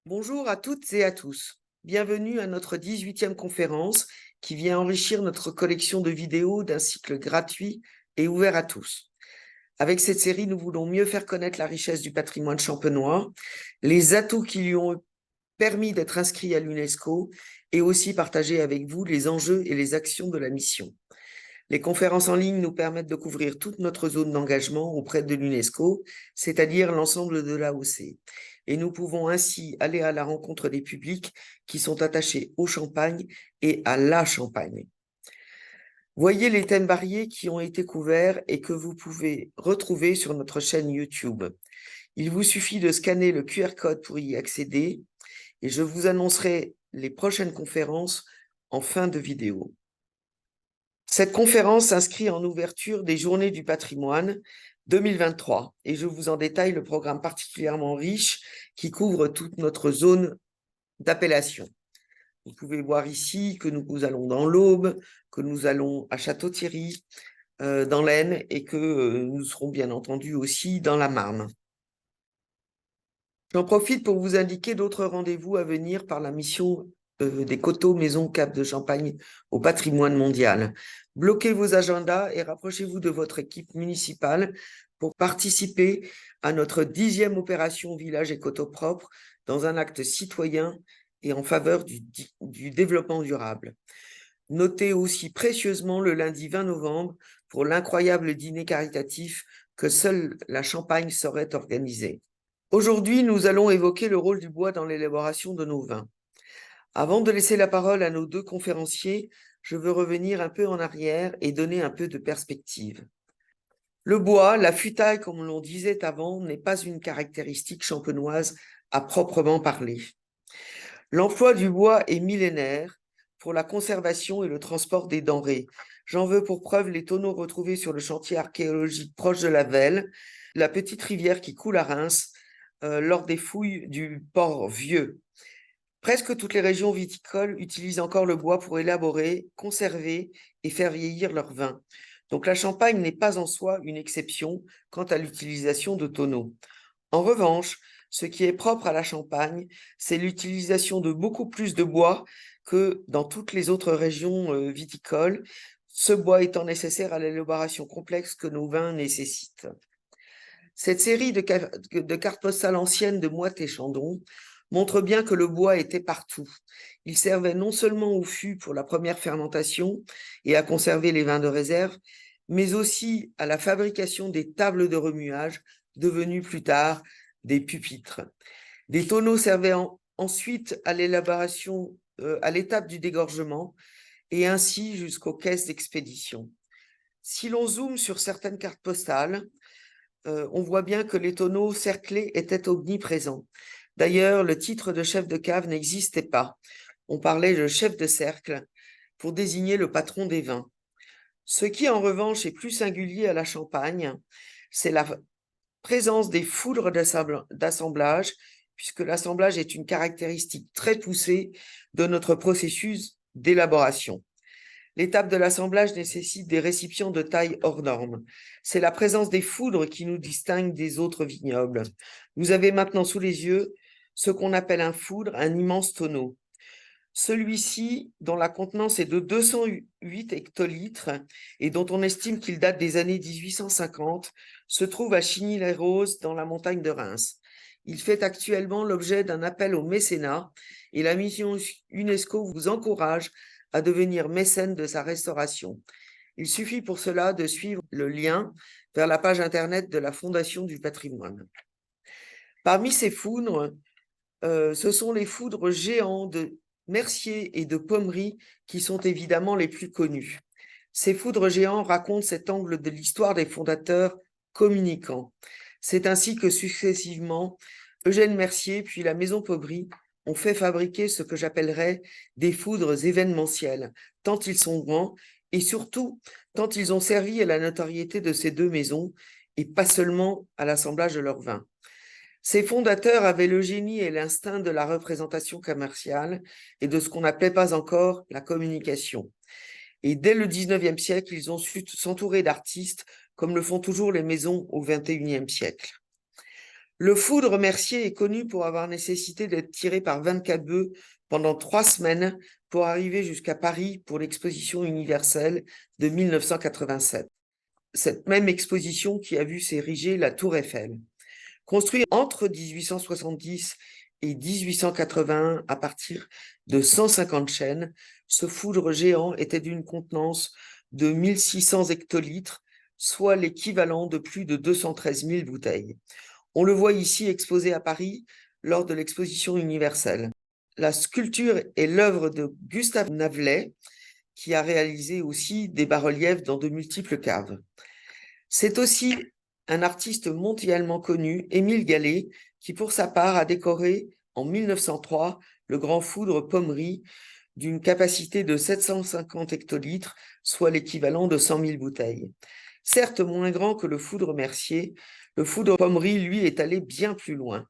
Bonjour à toutes et à tous. Bienvenue à notre 18e conférence qui vient enrichir notre collection de vidéos d'un cycle gratuit et ouvert à tous. Avec cette série, nous voulons mieux faire connaître la richesse du patrimoine champenois, les atouts qui lui ont permis d'être inscrit à l'UNESCO et aussi partager avec vous les enjeux et les actions de la mission. Les conférences en ligne nous permettent de couvrir toute notre zone d'engagement auprès de l'UNESCO, c'est-à-dire l'ensemble de l'AOC. Et nous pouvons ainsi aller à la rencontre des publics qui sont attachés au Champagne et à la Champagne. Voyez les thèmes variés qui ont été couverts et que vous pouvez retrouver sur notre chaîne YouTube. Il vous suffit de scanner le QR code pour y accéder et je vous annoncerai les prochaines conférences en fin de vidéo. Cette conférence s'inscrit en ouverture des Journées du patrimoine 2023 et je vous en détaille le programme particulièrement riche qui couvre toute notre zone d'appellation. Vous pouvez voir ici que nous allons dans l'Aube, que nous allons à Château-Thierry, dans l'Aisne et que nous serons bien entendu aussi dans la Marne. J'en profite pour vous indiquer d'autres rendez-vous à venir par la mission des Coteaux Maison Cap de Champagne au patrimoine mondial. Bloquez vos agendas et rapprochez-vous de votre équipe municipale pour participer à notre 10e opération Village et Coteaux propres dans un acte citoyen et en faveur du développement durable. Notez aussi précieusement le lundi 20 novembre pour l'incroyable dîner caritatif que seule la Champagne saurait organiser. Aujourd'hui, nous allons évoquer le rôle du bois dans l'élaboration de nos vins. Avant de laisser la parole à nos deux conférenciers, je veux revenir un peu en arrière et donner un peu de perspective. Le bois, la futaille, comme l'on disait avant, n'est pas une caractéristique champenoise à proprement parler. L'emploi du bois est millénaire pour la conservation et le transport des denrées. J'en veux pour preuve les tonneaux retrouvés sur le chantier archéologique proche de la Velle, la petite rivière qui coule à Reims, lors des fouilles du port Vieux. Presque toutes les régions viticoles utilisent encore le bois pour élaborer, conserver et faire vieillir leur vin. Donc la Champagne n'est pas en soi une exception quant à l'utilisation de tonneaux. En revanche, ce qui est propre à la Champagne, c'est l'utilisation de beaucoup plus de bois que dans toutes les autres régions viticoles, ce bois étant nécessaire à l'élaboration complexe que nos vins nécessitent. Cette série de cartes postales anciennes de Moët et Chandon montre bien que le bois était partout. Il servait non seulement au fût pour la première fermentation et à conserver les vins de réserve, mais aussi à la fabrication des tables de remuage, devenues plus tard des pupitres. Des tonneaux servaient ensuite à l'élaboration, à l'étape du dégorgement, et ainsi jusqu'aux caisses d'expédition. Si l'on zoome sur certaines cartes postales, on voit bien que les tonneaux cerclés étaient omniprésents. D'ailleurs, le titre de chef de cave n'existait pas. On parlait de chef de cercle pour désigner le patron des vins. Ce qui, en revanche, est plus singulier à la Champagne, c'est la présence des foudres d'assemblage, puisque l'assemblage est une caractéristique très poussée de notre processus d'élaboration. L'étape de l'assemblage nécessite des récipients de taille hors norme. C'est la présence des foudres qui nous distingue des autres vignobles. Vous avez maintenant sous les yeux ce qu'on appelle un foudre, un immense tonneau. Celui-ci, dont la contenance est de 208 hectolitres et dont on estime qu'il date des années 1850, se trouve à Chigny-les-Roses, dans la montagne de Reims. Il fait actuellement l'objet d'un appel au mécénat et la mission UNESCO vous encourage à devenir mécène de sa restauration. Il suffit pour cela de suivre le lien vers la page internet de la Fondation du patrimoine. Parmi ces foudres, ce sont les foudres géants de Mercier et de Pommery qui sont évidemment les plus connus. Ces foudres géants racontent cet angle de l'histoire des fondateurs communicants. C'est ainsi que successivement, Eugène Mercier puis la maison Pommery ont fait fabriquer ce que j'appellerais des foudres événementielles, tant ils sont grands et surtout tant ils ont servi à la notoriété de ces deux maisons et pas seulement à l'assemblage de leurs vins. Ces fondateurs avaient le génie et l'instinct de la représentation commerciale et de ce qu'on n'appelait pas encore la communication. Et dès le 19e siècle, ils ont su s'entourer d'artistes, comme le font toujours les maisons au 21e siècle. Le foudre Mercier est connu pour avoir nécessité d'être tiré par 24 bœufs pendant 3 semaines pour arriver jusqu'à Paris pour l'exposition universelle de 1987. Cette même exposition qui a vu s'ériger la Tour Eiffel. Construit entre 1870 et 1881 à partir de 150 chênes, ce foudre géant était d'une contenance de 1600 hectolitres, soit l'équivalent de plus de 213 000 bouteilles. On le voit ici exposé à Paris lors de l'exposition universelle. La sculpture est l'œuvre de Gustave Navelet, qui a réalisé aussi des bas-reliefs dans de multiples caves. C'est aussi un artiste mondialement connu, Émile Gallé, qui pour sa part a décoré en 1903 le grand foudre Pommery d'une capacité de 750 hectolitres, soit l'équivalent de 100 000 bouteilles. Certes moins grand que le foudre Mercier, le foudre Pommery, lui, est allé bien plus loin.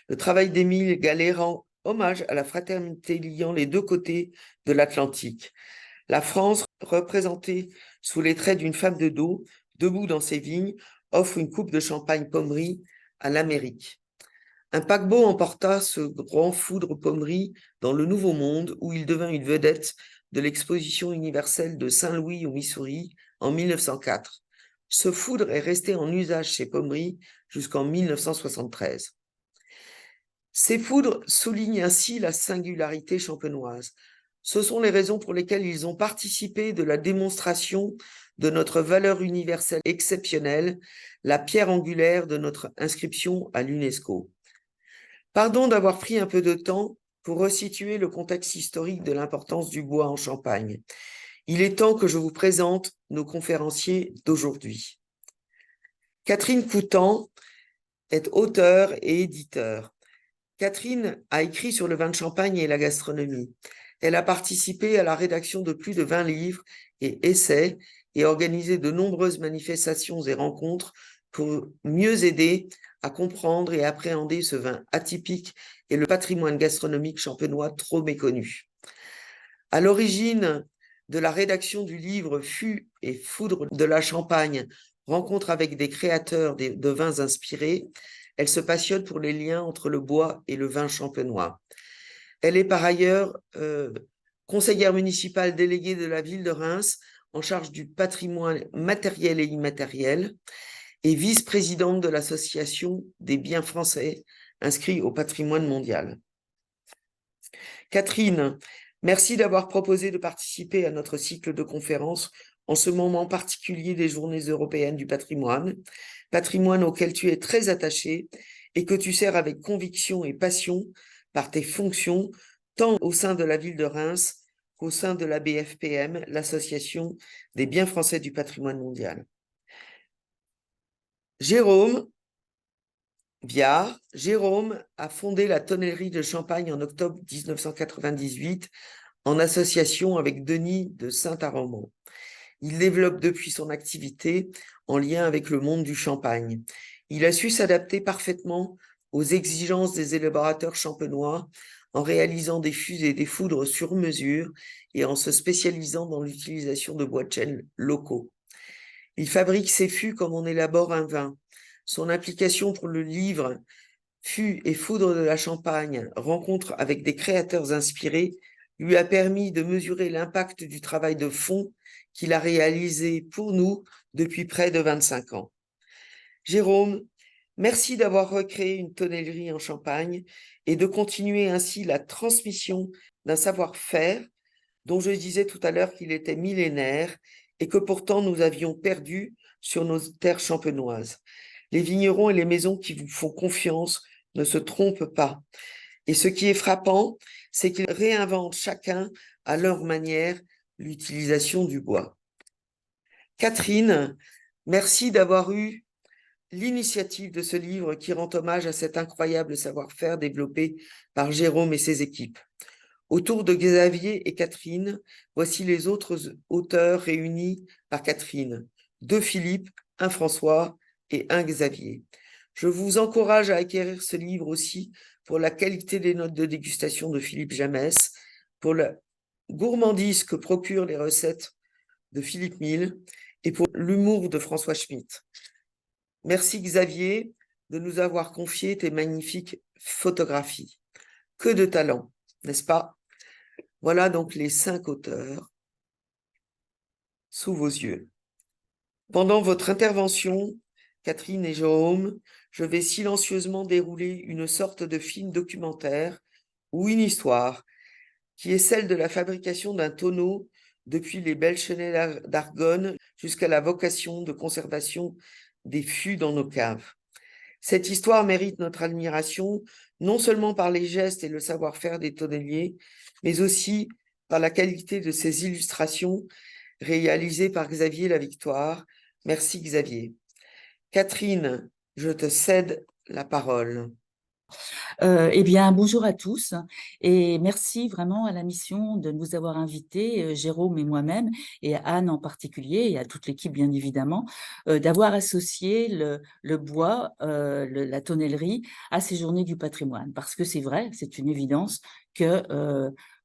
Le travail d'Émile Gallé rend hommage à la fraternité liant les deux côtés de l'Atlantique. La France, représentée sous les traits d'une femme de dos, debout dans ses vignes, offre une coupe de champagne Pommery à l'Amérique. Un paquebot emporta ce grand foudre Pommery dans le Nouveau Monde, où il devint une vedette de l'exposition universelle de Saint-Louis au Missouri en 1904. Ce foudre est resté en usage chez Pommery jusqu'en 1973. Ces foudres soulignent ainsi la singularité champenoise. Ce sont les raisons pour lesquelles ils ont participé de la démonstration de notre valeur universelle exceptionnelle, la pierre angulaire de notre inscription à l'UNESCO. Pardon d'avoir pris un peu de temps pour resituer le contexte historique de l'importance du bois en Champagne. Il est temps que je vous présente nos conférenciers d'aujourd'hui. Catherine Coutan est auteure et éditeur. Catherine a écrit sur le vin de Champagne et la gastronomie. Elle a participé à la rédaction de plus de 20 livres et essais et organisé de nombreuses manifestations et rencontres pour mieux aider à comprendre et appréhender ce vin atypique et le patrimoine gastronomique champenois trop méconnu. À l'origine de la rédaction du livre Fût et foudre de la Champagne, rencontre avec des créateurs de vins inspirés, elle se passionne pour les liens entre le bois et le vin champenois. Elle est par ailleurs conseillère municipale déléguée de la ville de Reims en charge du patrimoine matériel et immatériel et vice-présidente de l'association des biens français inscrits au patrimoine mondial. Catherine, merci d'avoir proposé de participer à notre cycle de conférences en ce moment particulier des Journées européennes du patrimoine, patrimoine auquel tu es très attachée et que tu sers avec conviction et passion par tes fonctions, tant au sein de la ville de Reims qu'au sein de la BFPM, l'Association des biens français du patrimoine mondial. Jérôme Viard, Jérôme a fondé la Tonnellerie de Champagne en octobre 1998 en association avec Denis de Saint-Armand. Il développe depuis son activité en lien avec le monde du champagne. Il a su s'adapter parfaitement aux exigences des élaborateurs champenois en réalisant des fûts et des foudres sur mesure et en se spécialisant dans l'utilisation de bois de chêne locaux. Il fabrique ses fûts comme on élabore un vin. Son implication pour le livre Fûts et foudre de la Champagne, rencontre avec des créateurs inspirés, lui a permis de mesurer l'impact du travail de fond qu'il a réalisé pour nous depuis près de 25 ans. Jérôme, merci d'avoir recréé une tonnellerie en Champagne et de continuer ainsi la transmission d'un savoir-faire dont je disais tout à l'heure qu'il était millénaire et que pourtant nous avions perdu sur nos terres champenoises. Les vignerons et les maisons qui vous font confiance ne se trompent pas. Et ce qui est frappant, c'est qu'ils réinventent chacun à leur manière l'utilisation du bois. Catherine, merci d'avoir eu l'initiative de ce livre qui rend hommage à cet incroyable savoir-faire développé par Jérôme et ses équipes. Autour de Xavier et Catherine, voici les autres auteurs réunis par Catherine. 2 Philippe, 1 François et 1 Xavier. Je vous encourage à acquérir ce livre aussi pour la qualité des notes de dégustation de Philippe Jamès, pour la gourmandise que procurent les recettes de Philippe Mille et pour l'humour de François Schmitt. Merci Xavier de nous avoir confié tes magnifiques photographies. Que de talent, n'est-ce pas? Voilà donc les 5 auteurs sous vos yeux. Pendant votre intervention, Catherine et Jérôme, je vais silencieusement dérouler une sorte de film documentaire ou une histoire qui est celle de la fabrication d'un tonneau depuis les belles chenets d'Argonne jusqu'à la vocation de conservation des fûts dans nos caves. Cette histoire mérite notre admiration, non seulement par les gestes et le savoir-faire des tonneliers, mais aussi par la qualité de ses illustrations réalisées par Xavier Lavictoire. Merci Xavier. Catherine, je te cède la parole. Eh bien, bonjour à tous et merci vraiment à la mission de nous avoir invités, Jérôme et moi-même, et à Anne en particulier, et à toute l'équipe bien évidemment, d'avoir associé le bois, la tonnellerie à ces journées du patrimoine. Parce que c'est vrai, c'est une évidence que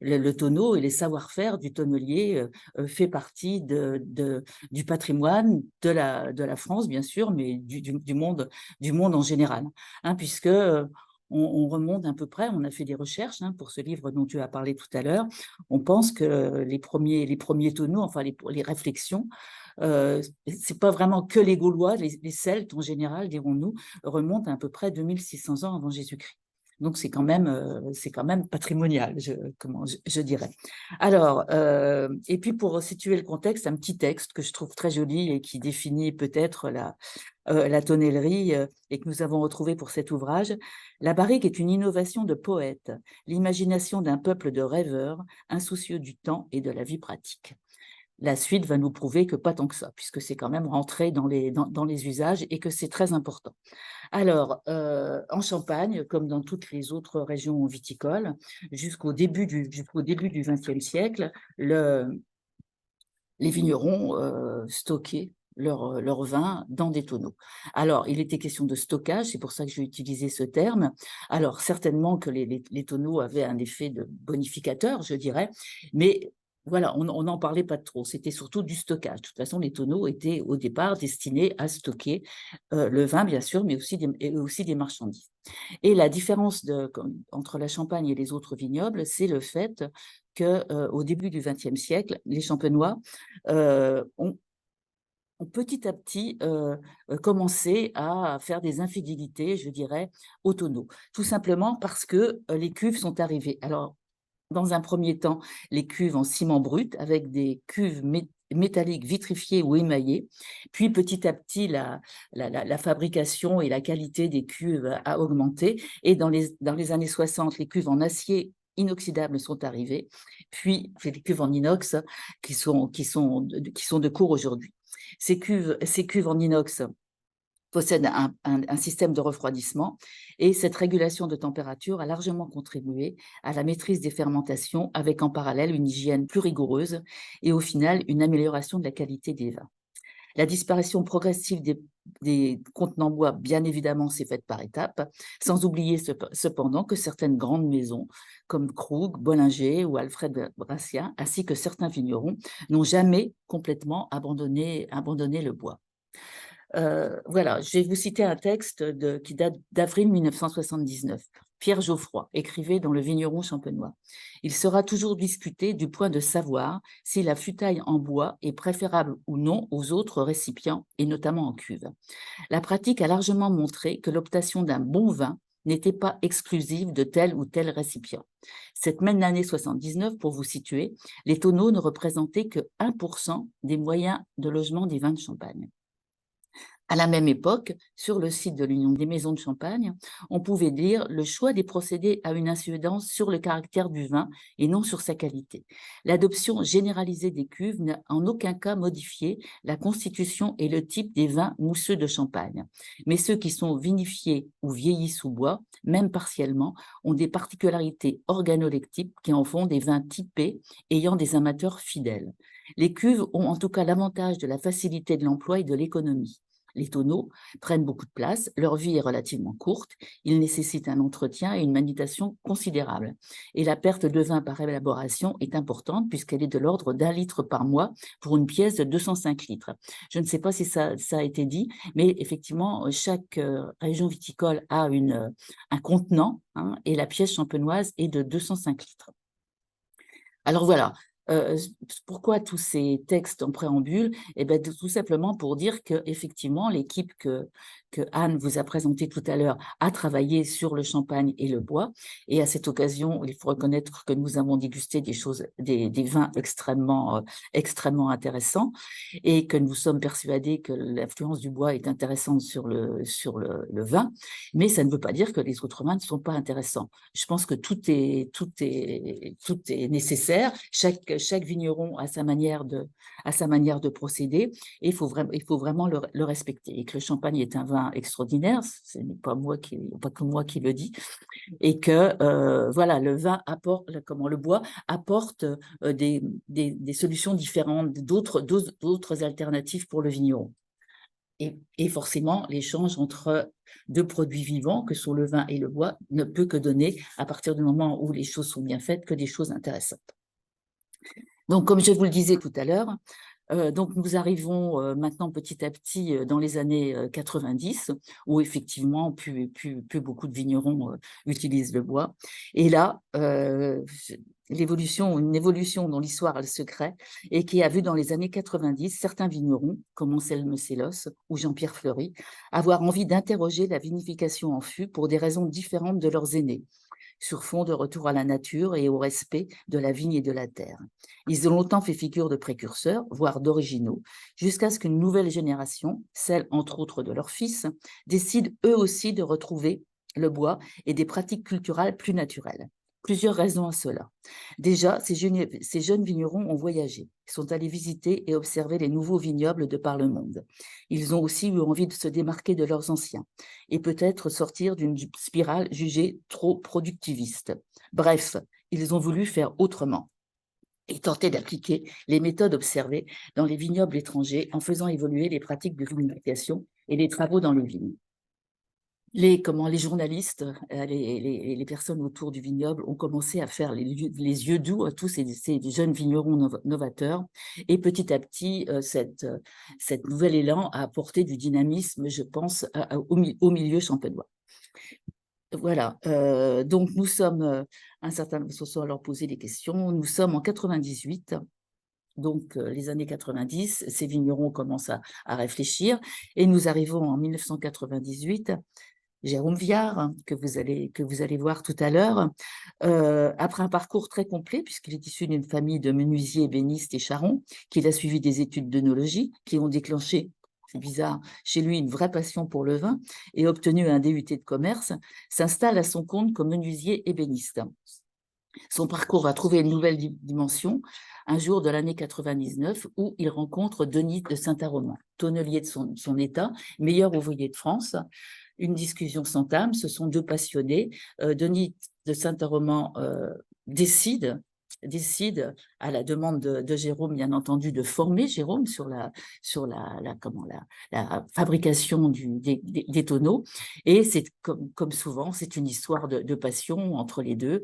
le tonneau et les savoir-faire du tonnelier fait partie du patrimoine de la France, bien sûr, mais du monde en général, hein, puisque on remonte à peu près, on a fait des recherches pour ce livre dont tu as parlé tout à l'heure. On pense que les premiers tonneaux, enfin les réflexions, c'est pas vraiment que les Gaulois, les Celtes en général, dirons-nous, remontent à peu près 2600 ans avant Jésus-Christ. Donc c'est quand même patrimonial, je dirais. Alors, et puis pour situer le contexte, un petit texte que je trouve très joli et qui définit peut-être la tonnellerie et que nous avons retrouvé pour cet ouvrage. La barrique est une innovation de poète, l'imagination d'un peuple de rêveurs, insoucieux du temps et de la vie pratique. La suite va nous prouver que pas tant que ça, puisque c'est quand même rentré dans les usages et que c'est très important. Alors, en Champagne, comme dans toutes les autres régions viticoles, jusqu'au début du XXe siècle, les vignerons stockaient leur vin dans des tonneaux. Alors, il était question de stockage, c'est pour ça que j'ai utilisé ce terme. Alors, certainement que les tonneaux avaient un effet de bonificateur, je dirais, mais voilà, on n'en parlait pas trop. C'était surtout du stockage. De toute façon, les tonneaux étaient au départ destinés à stocker le vin, bien sûr, mais aussi des marchandises. Et la différence entre la Champagne et les autres vignobles, c'est le fait qu'au début du XXe siècle, les Champenois ont petit à petit commencé à faire des infidélités, je dirais, aux tonneaux. Tout simplement parce que les cuves sont arrivées. Alors, dans un premier temps, les cuves en ciment brut avec des cuves métalliques vitrifiées ou émaillées. Puis petit à petit, la fabrication et la qualité des cuves a augmenté. Et dans les années 60, les cuves en acier inoxydable sont arrivées. Puis les cuves en inox qui sont de cours aujourd'hui. Ces cuves en inox possèdent un système de refroidissement et cette régulation de température a largement contribué à la maîtrise des fermentations avec en parallèle une hygiène plus rigoureuse et au final une amélioration de la qualité des vins. La disparition progressive des contenants bois, bien évidemment, s'est faite par étapes, sans oublier cependant que certaines grandes maisons, comme Krug, Bollinger ou Alfred Brassia, ainsi que certains vignerons, n'ont jamais complètement abandonné le bois. Voilà, je vais vous citer un texte qui date d'avril 1979. Pierre Geoffroy écrivait dans Le Vigneron champenois. Il sera toujours discuté du point de savoir si la futaille en bois est préférable ou non aux autres récipients, et notamment en cuve. La pratique a largement montré que l'obtention d'un bon vin n'était pas exclusive de tel ou tel récipient. Cette même année 79, pour vous situer, les tonneaux ne représentaient que 1% des moyens de logement des vins de Champagne. À la même époque, sur le site de l'Union des maisons de Champagne, on pouvait lire « Le choix des procédés a une incidence sur le caractère du vin et non sur sa qualité. L'adoption généralisée des cuves n'a en aucun cas modifié la constitution et le type des vins mousseux de Champagne. Mais ceux qui sont vinifiés ou vieillis sous bois, même partiellement, ont des particularités organoleptiques qui en font des vins typés ayant des amateurs fidèles. Les cuves ont en tout cas l'avantage de la facilité de l'emploi et de l'économie. Les tonneaux prennent beaucoup de place, leur vie est relativement courte, ils nécessitent un entretien et une manutention considérable. Et la perte de vin par élaboration est importante puisqu'elle est de l'ordre d'1 litre par mois pour une pièce de 205 litres. Je ne sais pas si ça a été dit, mais effectivement, chaque région viticole a un contenant, hein, et la pièce champenoise est de 205 litres. Alors voilà, pourquoi tous ces textes en préambule? Eh bien, tout simplement pour dire qu'effectivement, l'équipe que Anne vous a présentée tout à l'heure a travaillé sur le champagne et le bois. Et à cette occasion, il faut reconnaître que nous avons dégusté des vins extrêmement intéressants et que nous sommes persuadés que l'influence du bois est intéressante sur le vin. Mais ça ne veut pas dire que les autres vins ne sont pas intéressants. Je pense que tout est nécessaire. Chaque vigneron a sa manière de procéder et il faut vraiment le respecter. Et que le champagne est un vin extraordinaire, ce n'est pas que moi qui le dis, et que voilà, le bois apporte des solutions différentes, d'autres alternatives pour le vigneron. Et forcément, l'échange entre deux produits vivants, que sont le vin et le bois, ne peut que donner, à partir du moment où les choses sont bien faites, que des choses intéressantes. Donc, comme je vous le disais tout à l'heure, donc nous arrivons maintenant petit à petit dans les années 90, où effectivement plus beaucoup de vignerons utilisent le bois. Et là, une évolution dont l'histoire a le secret, et qui a vu dans les années 90 certains vignerons, comme Anselme Sélos ou Jean-Pierre Fleury, avoir envie d'interroger la vinification en fût pour des raisons différentes de leurs aînés, sur fond de retour à la nature et au respect de la vigne et de la terre. Ils ont longtemps fait figure de précurseurs, voire d'originaux, jusqu'à ce qu'une nouvelle génération, celle entre autres de leurs fils, décide eux aussi de retrouver le bois et des pratiques culturelles plus naturelles. Plusieurs raisons à cela. Déjà, ces jeunes vignerons ont voyagé, sont allés visiter et observer les nouveaux vignobles de par le monde. Ils ont aussi eu envie de se démarquer de leurs anciens et peut-être sortir d'une spirale jugée trop productiviste. Bref, ils ont voulu faire autrement et tenter d'appliquer les méthodes observées dans les vignobles étrangers en faisant évoluer les pratiques de vinification et les travaux dans les vignes. Les journalistes, les personnes autour du vignoble ont commencé à faire les yeux doux à tous ces jeunes vignerons novateurs. Et petit à petit, cette nouvel élan a apporté du dynamisme, je pense, au milieu champenois. Voilà, donc nous sommes, un certain nombre de gens leur poser des questions. Nous sommes en 98. Donc, les années 90, ces vignerons commencent à réfléchir. Et nous arrivons en 1998. Jérôme Viard, que vous allez voir tout à l'heure, après un parcours très complet, puisqu'il est issu d'une famille de menuisiers, ébénistes et charrons, qu'il a suivi des études d'œnologie qui ont déclenché, c'est bizarre, chez lui une vraie passion pour le vin et obtenu un DUT de commerce, s'installe à son compte comme menuisier ébéniste. Son parcours va trouver une nouvelle dimension un jour de l'année 99 où il rencontre Denis de Saint-Aromain, tonnelier de son état, meilleur ouvrier de France. Une discussion s'entame, ce sont deux passionnés. Denis de Saint-Aromain décide, à la demande de Jérôme, bien entendu, de former Jérôme sur la fabrication des tonneaux. Et c'est comme souvent, c'est une histoire de passion entre les deux,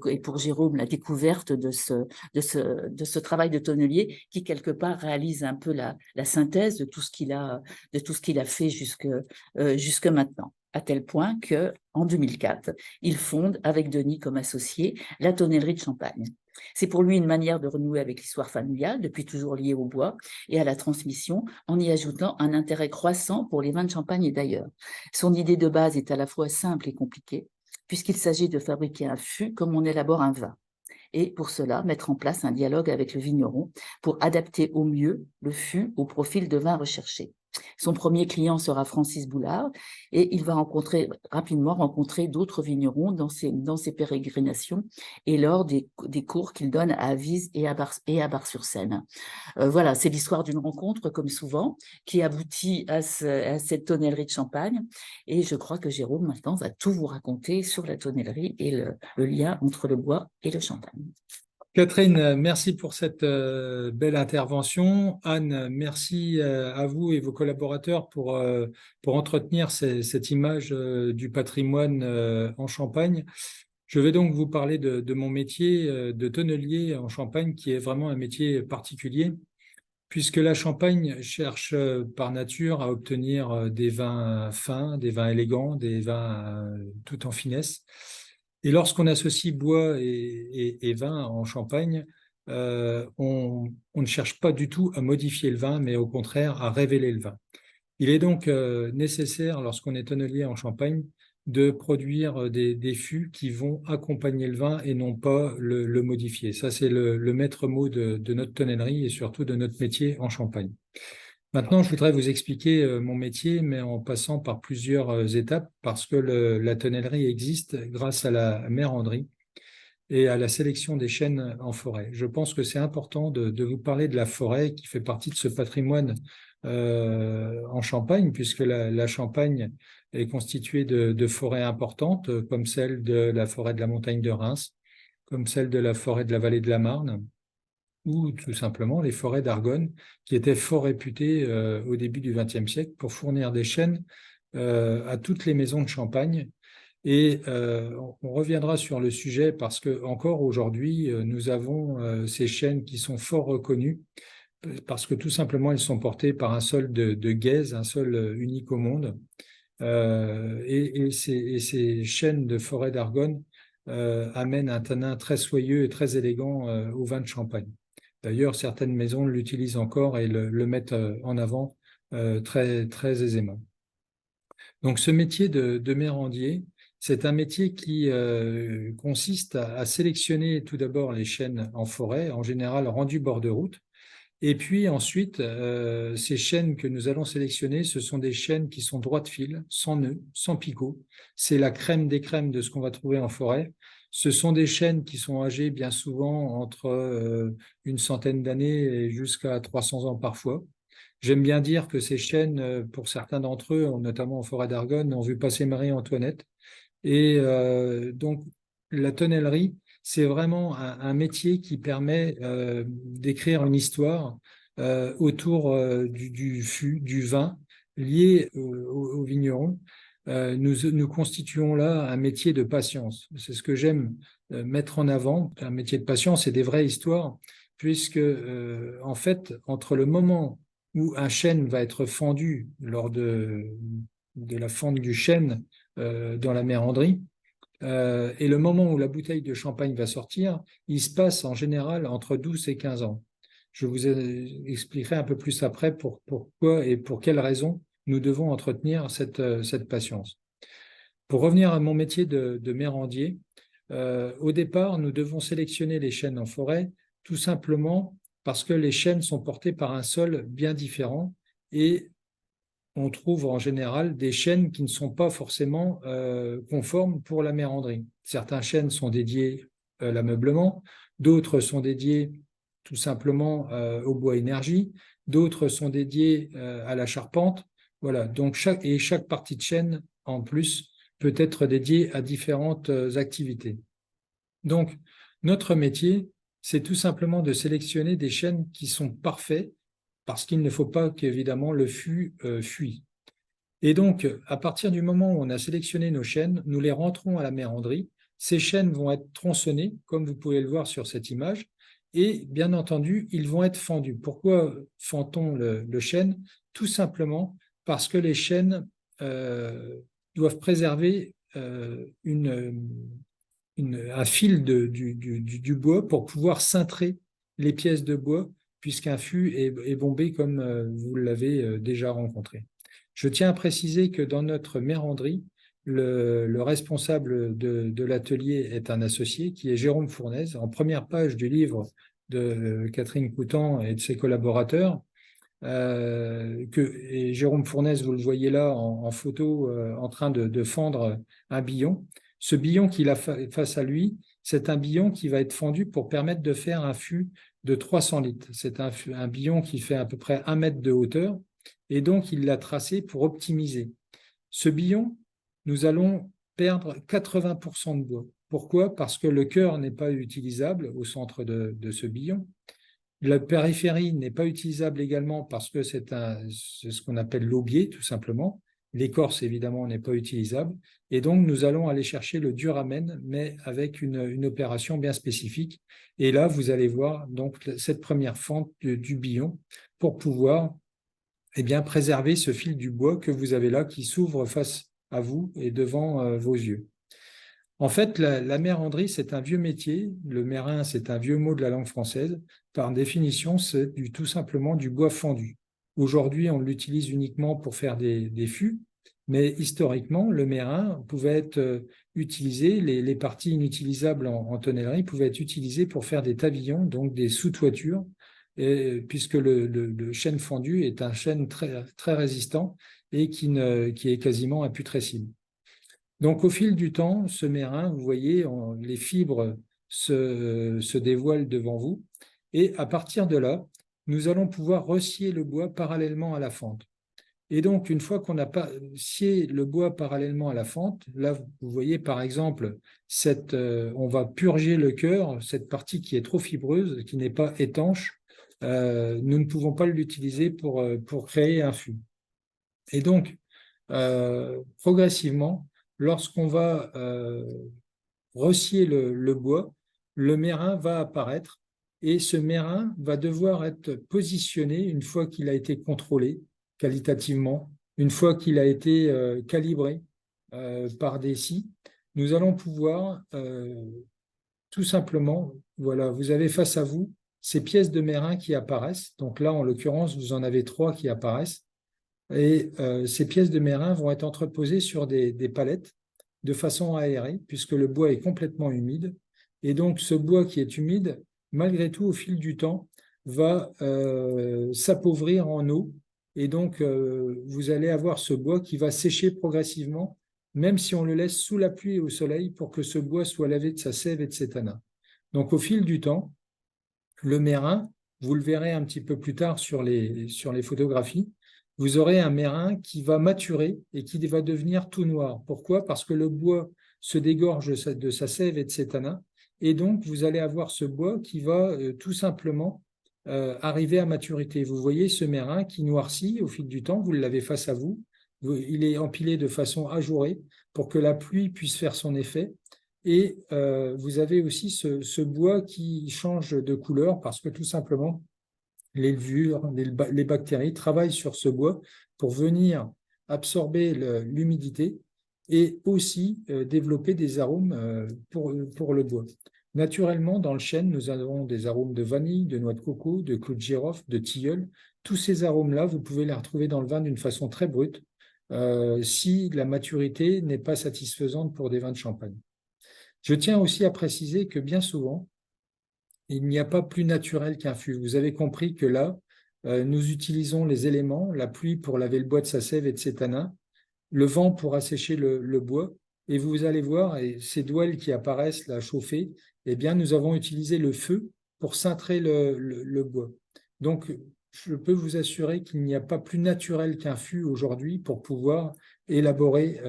et pour Jérôme, la découverte de ce travail de tonnelier qui, quelque part, réalise un peu la synthèse de tout ce qu'il a fait jusque maintenant. À tel point qu'en 2004, il fonde avec Denis comme associé la tonnellerie de Champagne. C'est pour lui une manière de renouer avec l'histoire familiale, depuis toujours liée au bois et à la transmission, en y ajoutant un intérêt croissant pour les vins de Champagne et d'ailleurs. Son idée de base est à la fois simple et compliquée, puisqu'il s'agit de fabriquer un fût comme on élabore un vin. Et pour cela, mettre en place un dialogue avec le vigneron pour adapter au mieux le fût au profil de vin recherché. Son premier client sera Francis Boulard et il va rapidement rencontrer d'autres vignerons dans ses pérégrinations et lors des cours qu'il donne à Avise et à Bar-sur-Seine. Voilà, c'est l'histoire d'une rencontre, comme souvent, qui aboutit à cette tonnellerie de Champagne. Et je crois que Jérôme, maintenant, va tout vous raconter sur la tonnellerie et le lien entre le bois et le champagne. Catherine, merci pour cette belle intervention. Anne, merci à vous et vos collaborateurs pour entretenir cette image du patrimoine en Champagne. Je vais donc vous parler de mon métier de tonnelier en Champagne, qui est vraiment un métier particulier, puisque la Champagne cherche par nature à obtenir des vins fins, des vins élégants, des vins tout en finesse. Et lorsqu'on associe bois et vin en Champagne, on ne cherche pas du tout à modifier le vin, mais au contraire à révéler le vin. Il est donc nécessaire, lorsqu'on est tonnelier en Champagne, de produire des fûts qui vont accompagner le vin et non pas le modifier. Ça, c'est le maître mot de notre tonnellerie et surtout de notre métier en Champagne. Maintenant, je voudrais vous expliquer mon métier, mais en passant par plusieurs étapes, parce que la tonnellerie existe grâce à la méranderie et à la sélection des chênes en forêt. Je pense que c'est important de vous parler de la forêt qui fait partie de ce patrimoine en Champagne, puisque la Champagne est constituée de forêts importantes, comme celle de la forêt de la montagne de Reims, comme celle de la forêt de la vallée de la Marne, ou tout simplement les forêts d'Argonne, qui étaient fort réputées au début du XXe siècle pour fournir des chênes à toutes les maisons de Champagne. Et on reviendra sur le sujet parce que encore aujourd'hui, nous avons ces chênes qui sont fort reconnus parce que tout simplement, ils sont portés par un sol de Guèze, un sol unique au monde. Et ces chênes de forêt d'Argonne amènent un tanin très soyeux et très élégant au vin de Champagne. D'ailleurs, certaines maisons l'utilisent encore et le mettent en avant très, très aisément. Donc, ce métier de mérandier, c'est un métier qui consiste à sélectionner tout d'abord les chênes en forêt, en général rendus bord de route. Et puis ensuite, ces chênes que nous allons sélectionner, ce sont des chênes qui sont droits de fil, sans nœuds, sans picots. C'est la crème des crèmes de ce qu'on va trouver en forêt. Ce sont des chênes qui sont âgés bien souvent entre une centaine d'années et jusqu'à 300 ans parfois. J'aime bien dire que ces chênes, pour certains d'entre eux, notamment en forêt d'Argonne, ont vu passer Marie-Antoinette. Et donc, la tonnellerie, c'est vraiment un métier qui permet d'écrire une histoire autour du fût, du vin, lié au vigneron. Nous constituons là un métier de patience. C'est ce que j'aime mettre en avant, un métier de patience et des vraies histoires, puisque en fait, entre le moment où un chêne va être fendu lors de la fente du chêne dans la méranderie, et le moment où la bouteille de champagne va sortir, il se passe en général entre 12 et 15 ans. Je vous expliquerai un peu plus après pourquoi et pour quelles raisons nous devons entretenir cette patience. Pour revenir à mon métier de mérandier, au départ, nous devons sélectionner les chênes en forêt, tout simplement parce que les chênes sont portés par un sol bien différent et on trouve en général des chênes qui ne sont pas forcément conformes pour la méranderie. Certains chênes sont dédiés à l'ameublement, d'autres sont dédiés tout simplement au bois énergie, d'autres sont dédiés à la charpente. Voilà, donc chaque partie de chêne, en plus, peut être dédiée à différentes activités. Donc, notre métier, c'est tout simplement de sélectionner des chênes qui sont parfaits parce qu'il ne faut pas qu'évidemment le fût fuit. Et donc, à partir du moment où on a sélectionné nos chênes, nous les rentrons à la méranderie. Ces chênes vont être tronçonnés, comme vous pouvez le voir sur cette image, et bien entendu, ils vont être fendus. Pourquoi fend-on le chêne? Tout simplement parce que les chênes doivent préserver un fil du bois pour pouvoir cintrer les pièces de bois, puisqu'un fût est bombé comme vous l'avez déjà rencontré. Je tiens à préciser que dans notre méranderie, le responsable de l'atelier est un associé qui est Jérôme Fournaise. En première page du livre de Catherine Coutan et de ses collaborateurs, et Jérôme Fournaise, vous le voyez là en photo, en train de fendre un billon. Ce billon qu'il a face à lui, c'est un billon qui va être fendu pour permettre de faire un fût de 300 litres. C'est un billon qui fait à peu près 1 mètre de hauteur, et donc il l'a tracé pour optimiser. Ce billon, nous allons perdre 80% de bois. Pourquoi? Parce que le cœur n'est pas utilisable au centre de ce billon. La périphérie n'est pas utilisable également parce que c'est ce qu'on appelle l'aubier, tout simplement. L'écorce, évidemment, n'est pas utilisable. Et donc, nous allons aller chercher le duramen, mais avec une opération bien spécifique. Et là, vous allez voir donc cette première fente du billon pour pouvoir préserver ce fil du bois que vous avez là qui s'ouvre face à vous et devant vos yeux. En fait, la méranderie, c'est un vieux métier. Le mérin, c'est un vieux mot de la langue française. Par définition, c'est tout simplement du bois fendu. Aujourd'hui, on l'utilise uniquement pour faire des fûts, mais historiquement, le mérin pouvait être utilisé, les parties inutilisables en tonnellerie pouvaient être utilisées pour faire des tavillons, donc des sous-toitures, puisque le chêne fendu est un chêne très, très résistant et qui est quasiment imputrescible. Donc, au fil du temps, ce mérin, vous voyez, les fibres se dévoilent devant vous. Et à partir de là, nous allons pouvoir resscier le bois parallèlement à la fente. Et donc, une fois qu'on a scié le bois parallèlement à la fente, là, vous voyez, par exemple, on va purger le cœur, cette partie qui est trop fibreuse, qui n'est pas étanche. Nous ne pouvons pas l'utiliser pour créer un fût. Et donc, progressivement, lorsqu'on va resscier le bois, le mérin va apparaître et ce mérin va devoir être positionné une fois qu'il a été contrôlé qualitativement, une fois qu'il a été calibré par des scies. Nous allons pouvoir tout simplement, voilà, vous avez face à vous ces pièces de mérin qui apparaissent. Donc là, en l'occurrence, vous en avez 3 qui apparaissent. Et ces pièces de mérin vont être entreposées sur des palettes de façon aérée, puisque le bois est complètement humide. Et donc, ce bois qui est humide, malgré tout, au fil du temps, va s'appauvrir en eau. Et donc, vous allez avoir ce bois qui va sécher progressivement, même si on le laisse sous la pluie et au soleil, pour que ce bois soit lavé de sa sève et de ses tanins. Donc, au fil du temps, le mérin, vous le verrez un petit peu plus tard sur les photographies, vous aurez un mérin qui va maturer et qui va devenir tout noir. Pourquoi? Parce que le bois se dégorge de sa sève et de ses tanins. Et donc, vous allez avoir ce bois qui va tout simplement arriver à maturité. Vous voyez ce mérin qui noircit au fil du temps, vous l'avez face à vous. Il est empilé de façon ajourée pour que la pluie puisse faire son effet. Et vous avez aussi ce bois qui change de couleur parce que tout simplement, les levures, les bactéries travaillent sur ce bois pour venir absorber l'humidité et aussi développer des arômes pour le bois. Naturellement, dans le chêne, nous avons des arômes de vanille, de noix de coco, de clou de girofle, de tilleul. Tous ces arômes-là, vous pouvez les retrouver dans le vin d'une façon très brute si la maturité n'est pas satisfaisante pour des vins de champagne. Je tiens aussi à préciser que bien souvent, il n'y a pas plus naturel qu'un fût. Vous avez compris que là, nous utilisons les éléments, la pluie pour laver le bois de sa sève et de ses tanins, le vent pour assécher le bois, et vous allez voir, et ces douelles qui apparaissent là chauffées, eh bien, nous avons utilisé le feu pour cintrer le bois. Donc, je peux vous assurer qu'il n'y a pas plus naturel qu'un fût aujourd'hui pour pouvoir élaborer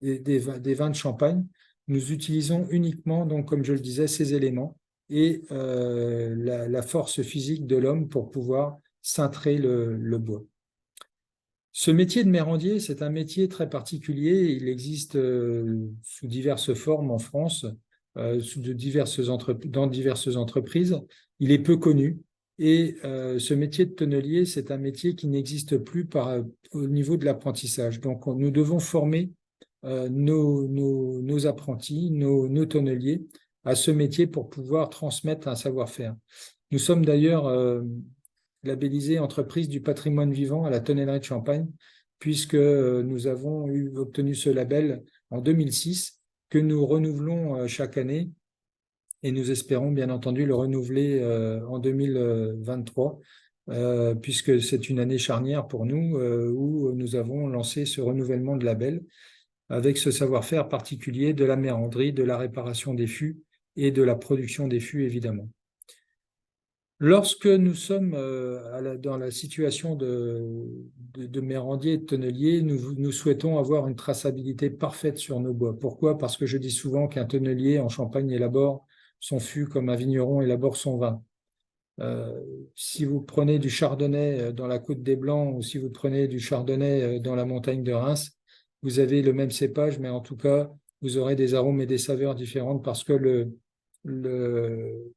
des vins de champagne. Nous utilisons uniquement, donc, comme je le disais, ces éléments et la force physique de l'homme pour pouvoir cintrer le bois. Ce métier de mérandier, c'est un métier très particulier. Il existe sous diverses formes en France, dans diverses entreprises. Il est peu connu. Et ce métier de tonnelier, c'est un métier qui n'existe plus au niveau de l'apprentissage. Donc, nous devons former nos apprentis, nos tonneliers à ce métier pour pouvoir transmettre un savoir-faire. Nous sommes d'ailleurs labellisés entreprise du patrimoine vivant à la tonnellerie de Champagne, puisque nous avons obtenu ce label en 2006, que nous renouvelons chaque année, et nous espérons bien entendu le renouveler en 2023, puisque c'est une année charnière pour nous, où nous avons lancé ce renouvellement de label, avec ce savoir-faire particulier de la méranderie, de la réparation des fûts et de la production des fûts, évidemment. Lorsque nous sommes dans la situation de mérandier, de tonnelier, nous souhaitons avoir une traçabilité parfaite sur nos bois. Pourquoi? Parce que je dis souvent qu'un tonnelier en Champagne élabore son fût comme un vigneron élabore son vin. Si vous prenez du chardonnay dans la Côte des Blancs ou si vous prenez du chardonnay dans la montagne de Reims, vous avez le même cépage, mais en tout cas, vous aurez des arômes et des saveurs différentes parce que le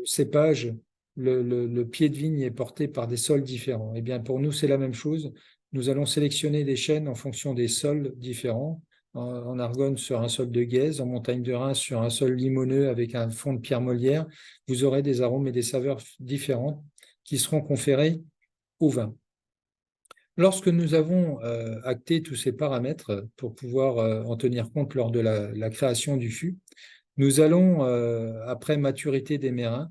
cépage, le pied de vigne est porté par des sols différents. Eh bien, pour nous, c'est la même chose. Nous allons sélectionner des chênes en fonction des sols différents. En Argonne, sur un sol de Guèze, en montagne de Reims, sur un sol limoneux avec un fond de pierre molière, vous aurez des arômes et des saveurs différentes qui seront conférés au vin. Lorsque nous avons acté tous ces paramètres pour pouvoir en tenir compte lors de la création du fût, nous allons, après maturité des mérins,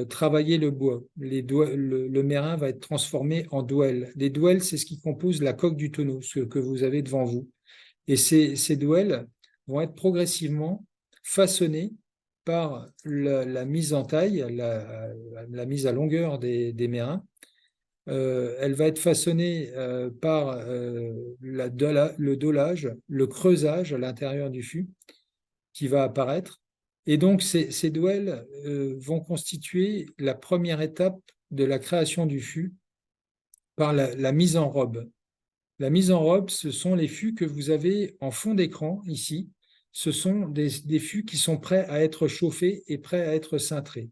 travailler le bois. Le mérin va être transformé en douelles. Les douelles, c'est ce qui compose la coque du tonneau, ce que vous avez devant vous. Et ces douelles vont être progressivement façonnées par la mise en taille, la mise à longueur des mérins. Elle va être façonnée par le dolage, le creusage à l'intérieur du fût qui va apparaître. Et donc, ces douelles vont constituer la première étape de la création du fût par la mise en robe. La mise en robe, ce sont les fûts que vous avez en fond d'écran ici. Ce sont des fûts qui sont prêts à être chauffés et prêts à être cintrés.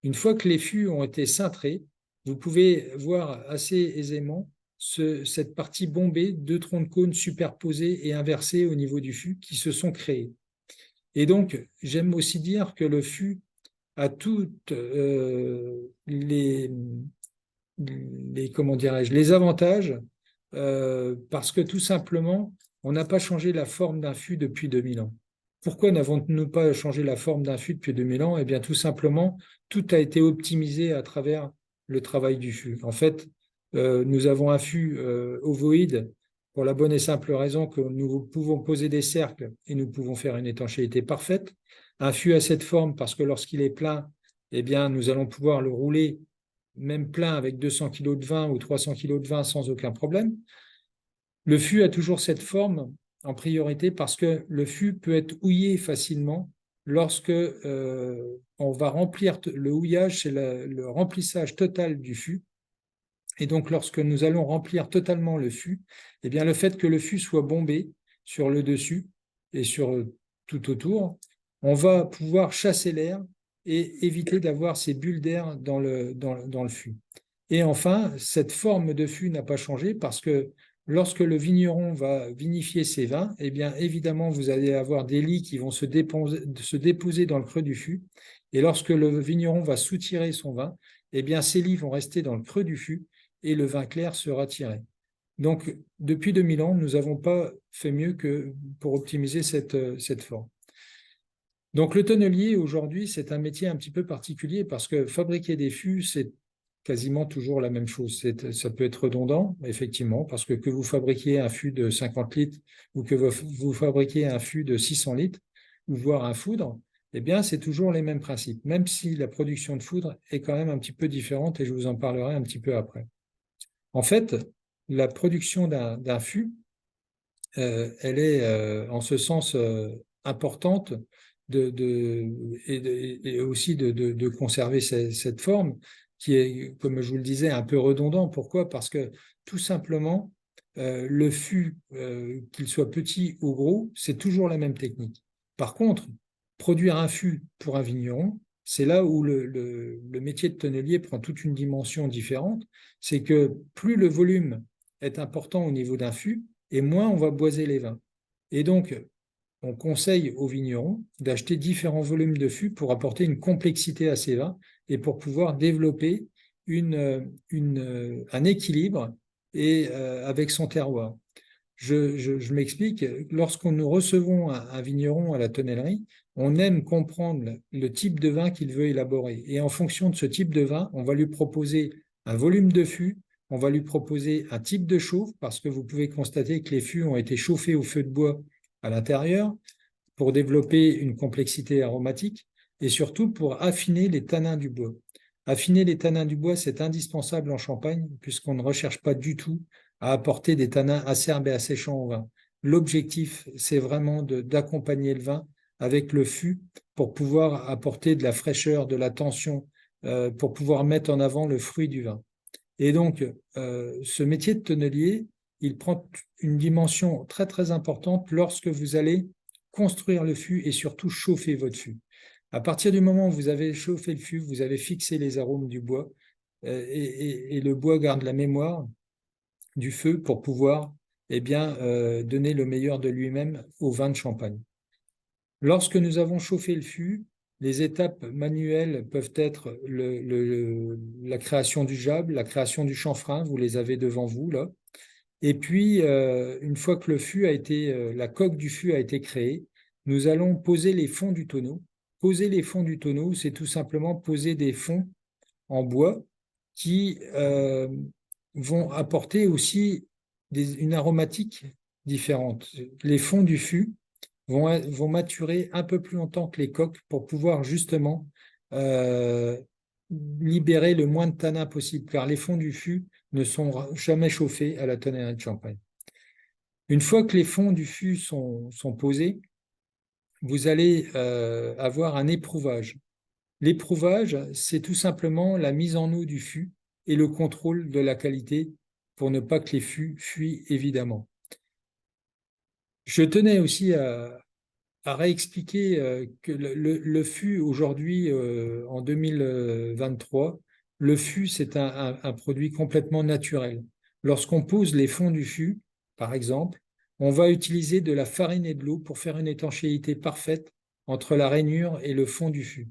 Une fois que les fûts ont été cintrés, vous pouvez voir assez aisément cette partie bombée, deux troncs de cône superposés et inversés au niveau du fût qui se sont créés. Et donc, j'aime aussi dire que le fût a toutes comment dirais-je, les avantages parce que tout simplement, on n'a pas changé la forme d'un fût depuis 2000 ans. Pourquoi n'avons-nous pas changé la forme d'un fût depuis 2000 ans? Eh bien, tout simplement, tout a été optimisé à travers le travail du fût. En fait, nous avons un fût ovoïde pour la bonne et simple raison que nous pouvons poser des cercles et nous pouvons faire une étanchéité parfaite. Un fût a cette forme parce que lorsqu'il est plein, eh bien, nous allons pouvoir le rouler même plein avec 200 kg de vin ou 300 kg de vin sans aucun problème. Le fût a toujours cette forme en priorité parce que le fût peut être houillé facilement lorsque on va remplir le houillage, c'est le remplissage total du fût. Et donc, lorsque nous allons remplir totalement le fût, eh bien, le fait que le fût soit bombé sur le dessus et sur tout autour, on va pouvoir chasser l'air et éviter d'avoir ces bulles d'air dans le fût. Et enfin, cette forme de fût n'a pas changé parce que lorsque le vigneron va vinifier ses vins, eh bien, évidemment, vous allez avoir des lits qui vont se déposer dans le creux du fût. Et lorsque le vigneron va soutirer son vin, eh bien, ces lits vont rester dans le creux du fût et le vin clair sera tiré. Donc, depuis 2000 ans, nous n'avons pas fait mieux que pour optimiser cette forme. Donc, le tonnelier, aujourd'hui, c'est un métier un petit peu particulier parce que fabriquer des fûts, c'est quasiment toujours la même chose. Ça peut être redondant, effectivement, parce que vous fabriquiez un fût de 50 litres ou que vous fabriquiez un fût de 600 litres, ou voire un foudre, eh bien, c'est toujours les mêmes principes, même si la production de foudre est quand même un petit peu différente et je vous en parlerai un petit peu après. En fait, la production d'un fût, elle est en ce sens importante et aussi de conserver cette forme qui est, comme je vous le disais, un peu redondant. Pourquoi? Parce que tout simplement, le fût, qu'il soit petit ou gros, c'est toujours la même technique. Par contre, produire un fût pour un vigneron, c'est là où le métier de tonnelier prend toute une dimension différente. C'est que plus le volume est important au niveau d'un fût, et moins on va boiser les vins. Et donc, on conseille aux vignerons d'acheter différents volumes de fûts pour apporter une complexité à ces vins et pour pouvoir développer un équilibre avec son terroir. Je m'explique, lorsqu'on nous recevons un vigneron à la tonnellerie, on aime comprendre le type de vin qu'il veut élaborer. Et en fonction de ce type de vin, on va lui proposer un volume de fût, on va lui proposer un type de chauffe, parce que vous pouvez constater que les fûts ont été chauffés au feu de bois à l'intérieur pour développer une complexité aromatique et surtout pour affiner les tanins du bois. Affiner les tanins du bois, c'est indispensable en Champagne, puisqu'on ne recherche pas du tout à apporter des tanins acerbes et asséchants au vin. L'objectif, c'est vraiment d'accompagner le vin avec le fût pour pouvoir apporter de la fraîcheur, de la tension, pour pouvoir mettre en avant le fruit du vin. Et donc, ce métier de tonnelier, il prend une dimension très, très importante lorsque vous allez construire le fût et surtout chauffer votre fût. À partir du moment où vous avez chauffé le fût, vous avez fixé les arômes du bois et le bois garde la mémoire du feu pour pouvoir donner le meilleur de lui-même au vin de Champagne. Lorsque nous avons chauffé le fût, les étapes manuelles peuvent être la création du jable, la création du chanfrein, vous les avez devant vous là. Et puis, une fois que la coque du fût a été créée, nous allons poser les fonds du tonneau. Poser les fonds du tonneau, c'est tout simplement poser des fonds en bois qui vont apporter aussi une aromatique différente. Les fonds du fût vont maturer un peu plus longtemps que les coques pour pouvoir justement libérer le moins de tanin possible, car les fonds du fût ne sont jamais chauffés à la tonnerie de Champagne. Une fois que les fonds du fût sont posés, vous allez avoir un éprouvage. L'éprouvage, c'est tout simplement la mise en eau du fût et le contrôle de la qualité pour ne pas que les fûts fuient, évidemment. Je tenais aussi à réexpliquer que le fût aujourd'hui, en 2023, le fût, c'est un produit complètement naturel. Lorsqu'on pose les fonds du fût, par exemple, on va utiliser de la farine et de l'eau pour faire une étanchéité parfaite entre la rainure et le fond du fût.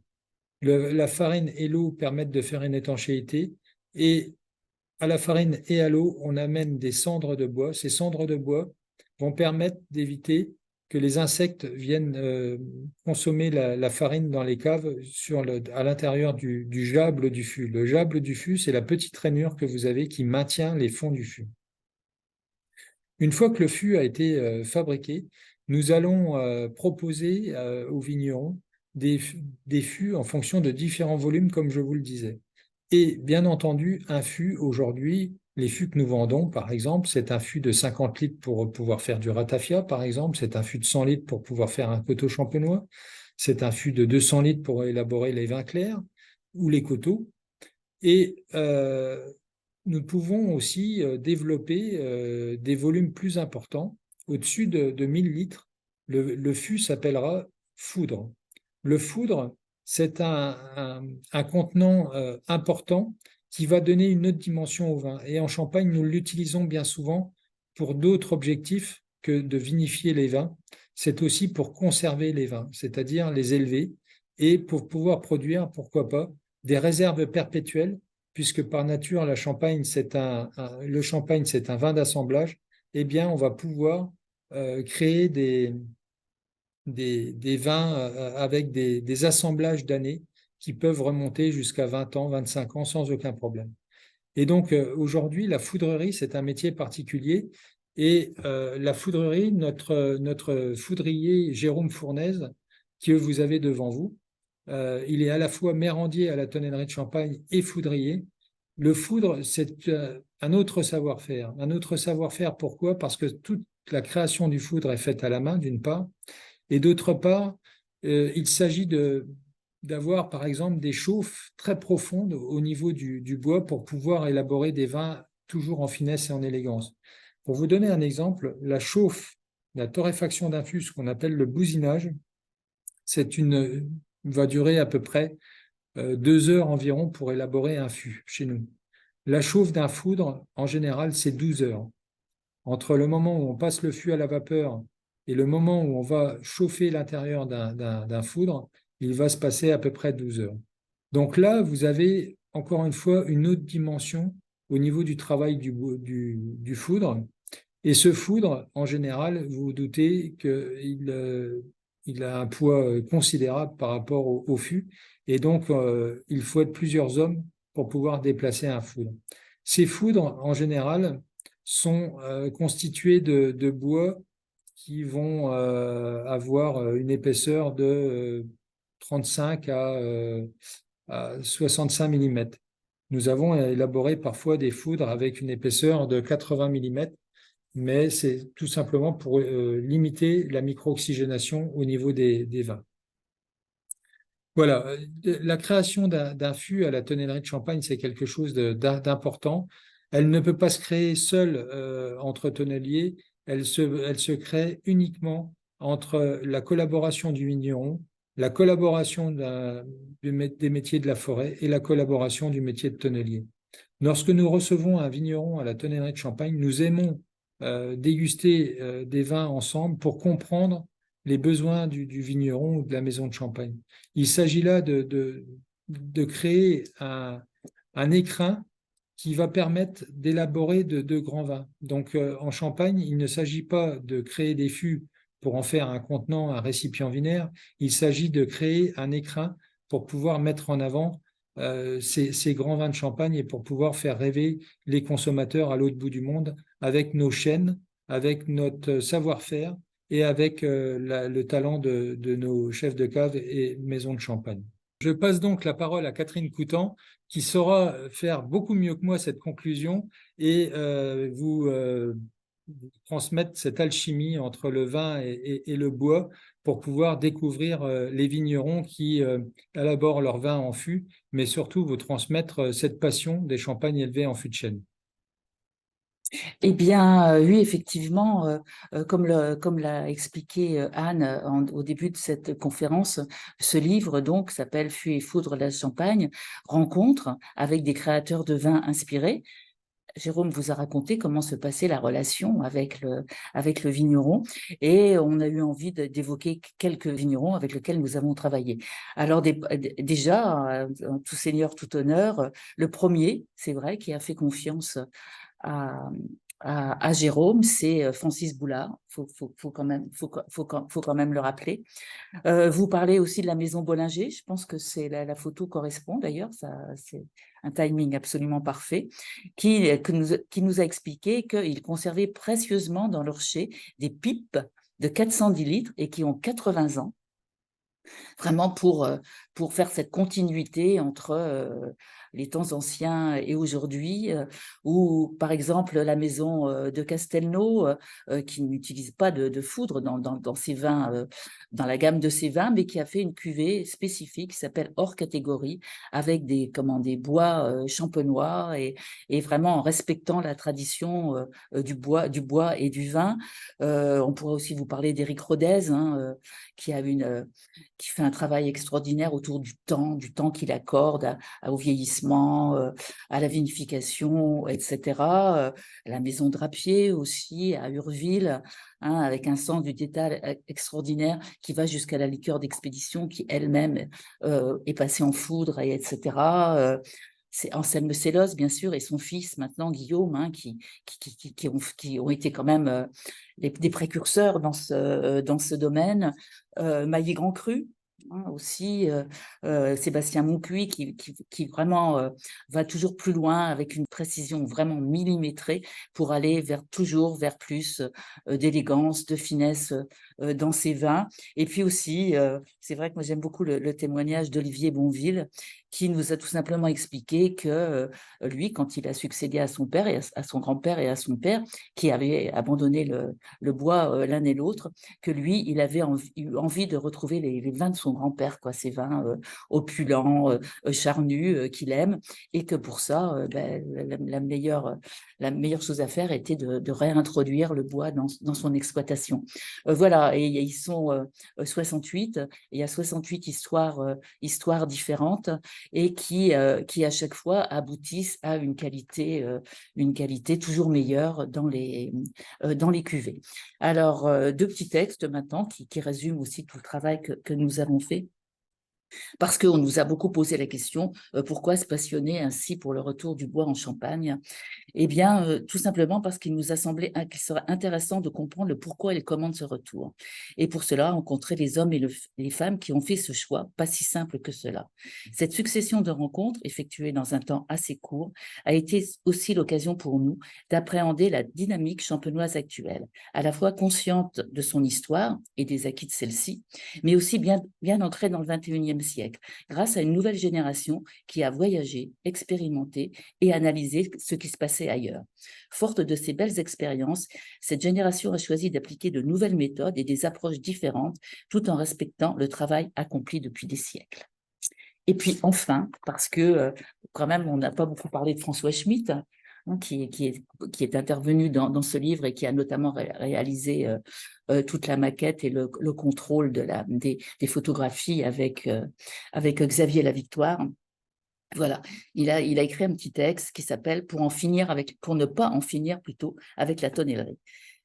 La farine et l'eau permettent de faire une étanchéité et à la farine et à l'eau, on amène des cendres de bois. Ces cendres de bois vont permettre d'éviter que les insectes viennent consommer la farine dans les caves à l'intérieur du jable du fût. Le jable du fût, c'est la petite rainure que vous avez qui maintient les fonds du fût. Une fois que le fût a été fabriqué, nous allons proposer aux vignerons des fûts en fonction de différents volumes, comme je vous le disais. Et bien entendu, un fût aujourd'hui, les fûts que nous vendons, par exemple, c'est un fût de 50 litres pour pouvoir faire du ratafia, par exemple, c'est un fût de 100 litres pour pouvoir faire un coteau champenois, c'est un fût de 200 litres pour élaborer les vins clairs ou les coteaux. Et nous pouvons aussi développer des volumes plus importants, au-dessus de 1000 litres. Le fût s'appellera foudre. Le foudre, c'est un contenant important qui va donner une autre dimension au vin. Et en Champagne, nous l'utilisons bien souvent pour d'autres objectifs que de vinifier les vins. C'est aussi pour conserver les vins, c'est-à-dire les élever et pour pouvoir produire, pourquoi pas, des réserves perpétuelles, puisque par nature, le champagne, c'est un vin d'assemblage. Eh bien, on va pouvoir créer des vins avec des assemblages d'années qui peuvent remonter jusqu'à 20 ans, 25 ans sans aucun problème. Et donc, aujourd'hui, la foudrerie, c'est un métier particulier. Et la foudrerie, notre foudrier Jérôme Fournaise, que vous avez devant vous, il est à la fois mérandier à la tonnellerie de Champagne et foudrier. Le foudre, c'est un autre savoir-faire. Un autre savoir-faire, pourquoi? Parce que toute la création du foudre est faite à la main, d'une part, et d'autre part, il s'agit d'avoir, par exemple, des chauffes très profondes au niveau du bois pour pouvoir élaborer des vins toujours en finesse et en élégance. Pour vous donner un exemple, la chauffe, la torréfaction d'un fût, ce qu'on appelle le bousinage, va durer à peu près 2 heures environ pour élaborer un fût chez nous. La chauffe d'un foudre, en général, c'est 12 heures. Entre le moment où on passe le fût à la vapeur et le moment où on va chauffer l'intérieur d'un foudre, il va se passer à peu près 12 heures. Donc là, vous avez encore une fois une autre dimension au niveau du travail du foudre. Et ce foudre, en général, vous vous doutez qu'il a un poids considérable par rapport au fût. Et donc, il faut être plusieurs hommes pour pouvoir déplacer un foudre. Ces foudres, en général, sont constitués de bois qui vont avoir une épaisseur de 35 à à 65 mm. Nous avons élaboré parfois des foudres avec une épaisseur de 80 mm, mais c'est tout simplement pour limiter la micro-oxygénation au niveau des vins. Voilà, la création d'un fût à la tonnellerie de Champagne, c'est quelque chose d'important. Elle ne peut pas se créer seule entre tonneliers, elle se crée uniquement entre la collaboration du vigneron, la collaboration des métiers de la forêt et la collaboration du métier de tonnelier. Lorsque nous recevons un vigneron à la tonnellerie de Champagne, nous aimons déguster des vins ensemble pour comprendre les besoins du vigneron ou de la maison de Champagne. Il s'agit là de créer un écrin qui va permettre d'élaborer de grands vins. Donc, en Champagne, il ne s'agit pas de créer des fûts pour en faire un contenant, un récipient vinaire. Il s'agit de créer un écrin pour pouvoir mettre en avant ces grands vins de Champagne et pour pouvoir faire rêver les consommateurs à l'autre bout du monde avec nos chaînes, avec notre savoir-faire et avec le talent de nos chefs de cave et maisons de champagne. Je passe donc la parole à Catherine Coutan, qui saura faire beaucoup mieux que moi cette conclusion et vous transmettre cette alchimie entre le vin et le bois pour pouvoir découvrir les vignerons qui élaborent leur vin en fût, mais surtout vous transmettre cette passion des champagnes élevés en fût de chêne. Eh bien, oui, effectivement, comme l'a expliqué Anne au début de cette conférence, ce livre donc s'appelle Fût et foudre de la Champagne, rencontre avec des créateurs de vins inspirés. Jérôme vous a raconté comment se passait la relation avec le vigneron et on a eu envie d'évoquer quelques vignerons avec lesquels nous avons travaillé. Alors déjà, tout seigneur, tout honneur, le premier, c'est vrai, qui a fait confiance à, à Jérôme, c'est Francis Boulard. Faut quand même le rappeler. Vous parlez aussi de la maison Bollinger. Je pense que la photo correspond d'ailleurs. C'est un timing absolument parfait. Qui nous a expliqué qu'ils conservaient précieusement dans leur chai des pipes de 410 litres et qui ont 80 ans. Vraiment pour faire cette continuité entre les temps anciens et aujourd'hui, ou par exemple la maison de Castelnau, qui n'utilise pas de foudre dans ses vins, dans la gamme de ses vins, mais qui a fait une cuvée spécifique qui s'appelle hors catégorie, avec des bois champenois et vraiment en respectant la tradition du bois et du vin. On pourrait aussi vous parler d'Éric Rodez, hein, qui fait un travail extraordinaire autour du temps qu'il accorde au vieillissement, à la vinification, etc. La maison Drapier aussi, à Urville, hein, avec un sens du détail extraordinaire qui va jusqu'à la liqueur d'expédition qui elle-même est passée en foudre, etc. C'est Anselme Sélos, bien sûr, et son fils maintenant, Guillaume, hein, qui ont été quand même des précurseurs dans ce domaine. Maillet Grand Cru, hein, aussi, Sébastien Moncuy, qui vraiment va toujours plus loin avec une précision vraiment millimétrée pour aller toujours vers plus d'élégance, de finesse dans ses vins. Et puis aussi, c'est vrai que moi j'aime beaucoup le témoignage d'Olivier Bonville, qui nous a tout simplement expliqué que lui, quand il a succédé à son père, et à son grand-père et à son père, qui avaient abandonné le bois l'un et l'autre, que lui, il avait eu envie de retrouver les vins de son grand-père, quoi, ces vins opulents, charnus, qu'il aime, et que pour ça, la meilleure chose à faire était de réintroduire le bois dans son exploitation. Voilà, et ils sont 68, et il y a 68 histoires différentes, et qui à chaque fois aboutissent à une qualité toujours meilleure dans les cuvées. Alors, deux petits textes maintenant qui résument aussi tout le travail que nous avons fait. Parce qu'on nous a beaucoup posé la question, pourquoi se passionner ainsi pour le retour du bois en Champagne? Eh bien, tout simplement parce qu'il nous a semblé qu'il serait intéressant de comprendre le pourquoi et le comment de ce retour. Et pour cela, rencontrer les hommes et les femmes qui ont fait ce choix, pas si simple que cela. Cette succession de rencontres, effectuées dans un temps assez court, a été aussi l'occasion pour nous d'appréhender la dynamique champenoise actuelle, à la fois consciente de son histoire et des acquis de celle-ci, mais aussi bien ancrée dans le XXIe XXIe siècle, grâce à une nouvelle génération qui a voyagé, expérimenté et analysé ce qui se passait ailleurs. Forte de ces belles expériences, cette génération a choisi d'appliquer de nouvelles méthodes et des approches différentes, tout en respectant le travail accompli depuis des siècles. Et puis enfin, parce que quand même, on n'a pas beaucoup parlé de François Schmitt, qui est intervenu dans ce livre et qui a notamment réalisé toute la maquette et le contrôle des photographies avec Xavier Lavictoire. Voilà, il a écrit un petit texte qui s'appelle pour ne pas en finir plutôt avec la tonnellerie.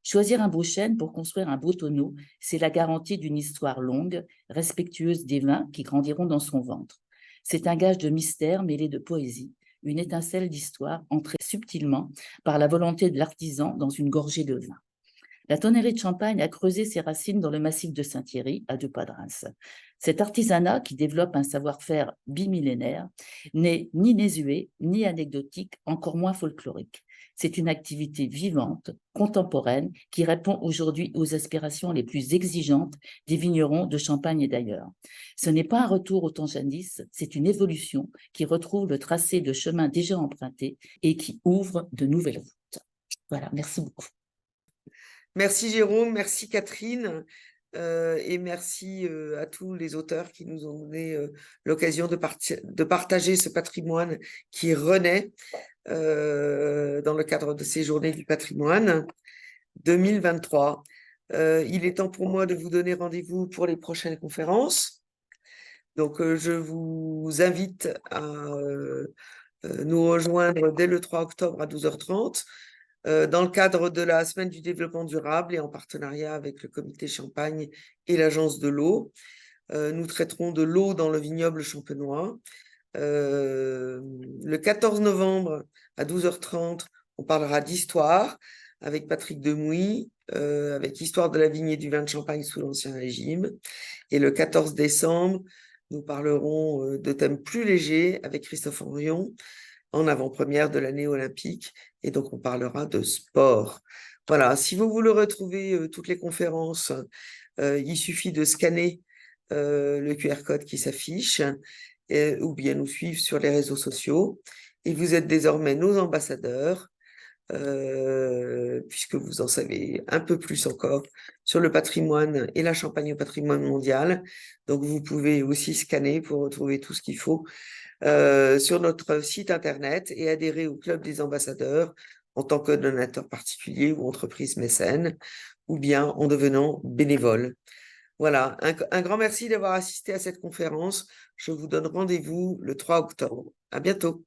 Choisir un beau chêne pour construire un beau tonneau, c'est la garantie d'une histoire longue, respectueuse des vins qui grandiront dans son ventre. C'est un gage de mystère mêlé de poésie, une étincelle d'histoire entrée subtilement par la volonté de l'artisan dans une gorgée de vin. La tonnerie de Champagne a creusé ses racines dans le massif de Saint-Thierry, à 2 pas de Reims. Cet artisanat, qui développe un savoir-faire bimillénaire, n'est ni désuet, ni anecdotique, encore moins folklorique. C'est une activité vivante, contemporaine, qui répond aujourd'hui aux aspirations les plus exigeantes des vignerons de Champagne et d'ailleurs. Ce n'est pas un retour au temps jadis, c'est une évolution qui retrouve le tracé de chemin déjà emprunté et qui ouvre de nouvelles routes. Voilà, merci beaucoup. Merci Jérôme, merci Catherine et merci à tous les auteurs qui nous ont donné l'occasion de partager ce patrimoine qui renaît dans le cadre de ces journées du patrimoine 2023. Il est temps pour moi de vous donner rendez-vous pour les prochaines conférences. Donc, je vous invite à nous rejoindre dès le 3 octobre à 12h30 dans le cadre de la Semaine du développement durable et en partenariat avec le Comité Champagne et l'Agence de l'eau. Nous traiterons de l'eau dans le vignoble champenois. Le 14 novembre à 12h30, on parlera d'histoire avec Patrick Demouy, avec Histoire de la vigne et du vin de Champagne sous l'Ancien Régime. Et le 14 décembre, nous parlerons de thèmes plus légers avec Christophe Henrion en avant-première de l'année olympique. Et donc, on parlera de sport. Voilà, si vous voulez retrouver toutes les conférences, il suffit de scanner le QR code qui s'affiche ou bien nous suivre sur les réseaux sociaux. Et vous êtes désormais nos ambassadeurs puisque vous en savez un peu plus encore sur le patrimoine et la Champagne au patrimoine mondial. Donc, vous pouvez aussi scanner pour retrouver tout ce qu'il faut sur notre site internet et adhérer au club des ambassadeurs en tant que donateur particulier ou entreprise mécène, ou bien en devenant bénévole. Voilà, un grand merci d'avoir assisté à cette conférence. Je vous donne rendez-vous le 3 octobre. À bientôt.